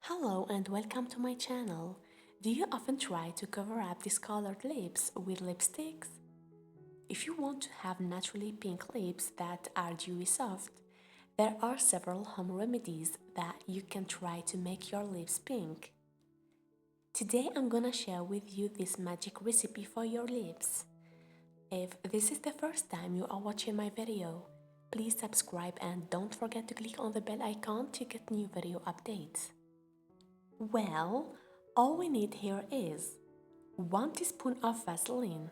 Hello and welcome to my channel. Do you often try to cover up discolored lips with lipsticks? If you want to have naturally pink lips that are dewy soft, there are several home remedies that you can try to make your lips pink. Today I'm gonna share with you this magic recipe for your lips. If this is the first time you are watching my video, please subscribe and don't forget to click on the bell icon to get new video updates. Well, all we need here is 1 teaspoon of Vaseline,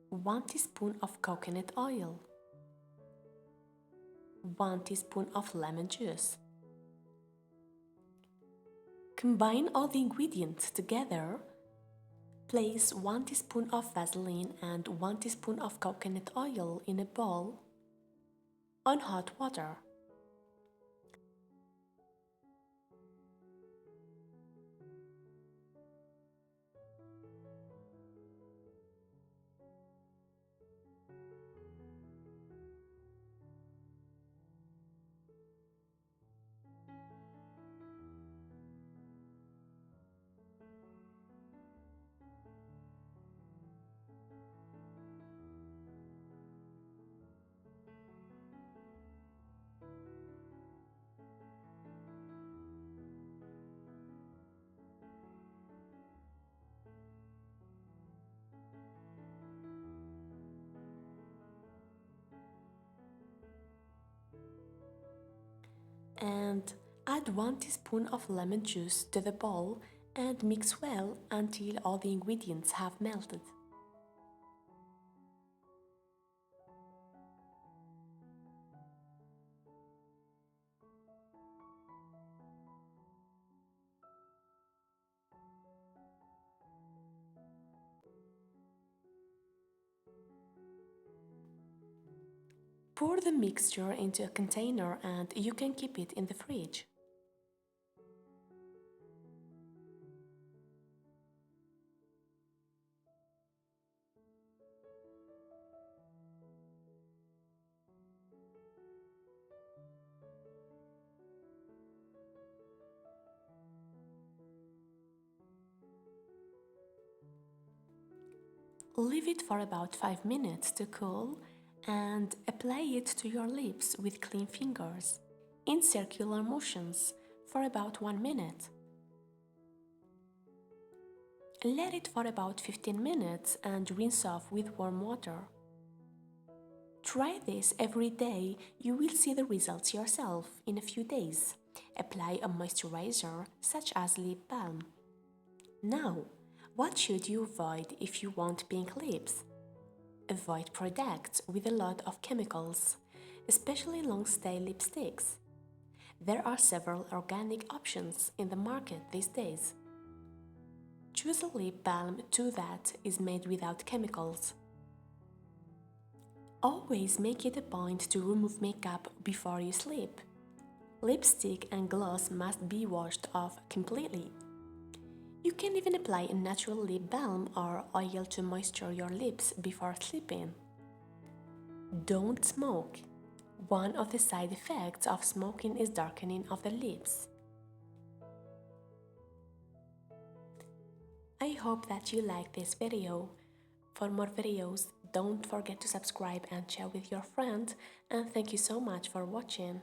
1 teaspoon of coconut oil, 1 teaspoon of lemon juice. Combine all the ingredients together. Place 1 teaspoon of Vaseline and 1 teaspoon of coconut oil in a bowl on hot water. And add 1 teaspoon of lemon juice to the bowl and mix well until all the ingredients have melted. Pour the mixture into a container and you can keep it in the fridge. Leave it for about 5 minutes to cool and apply it to your lips with clean fingers in circular motions for about 1 minute. Let it for about 15 minutes and rinse off with warm water. Try this every day, you will see the results yourself in a few days. Apply a moisturizer such as lip balm. Now, what should you avoid if you want pink lips? Avoid products with a lot of chemicals, especially long-stay lipsticks. There are several organic options in the market these days. Choose a lip balm too that is made without chemicals. Always make it a point to remove makeup before you sleep. Lipstick and gloss must be washed off completely. You can even apply a natural lip balm or oil to moisture your lips before sleeping. Don't smoke. One of the side effects of smoking is darkening of the lips. I hope that you like this video. For more videos, don't forget to subscribe and share with your friends, and thank you so much for watching.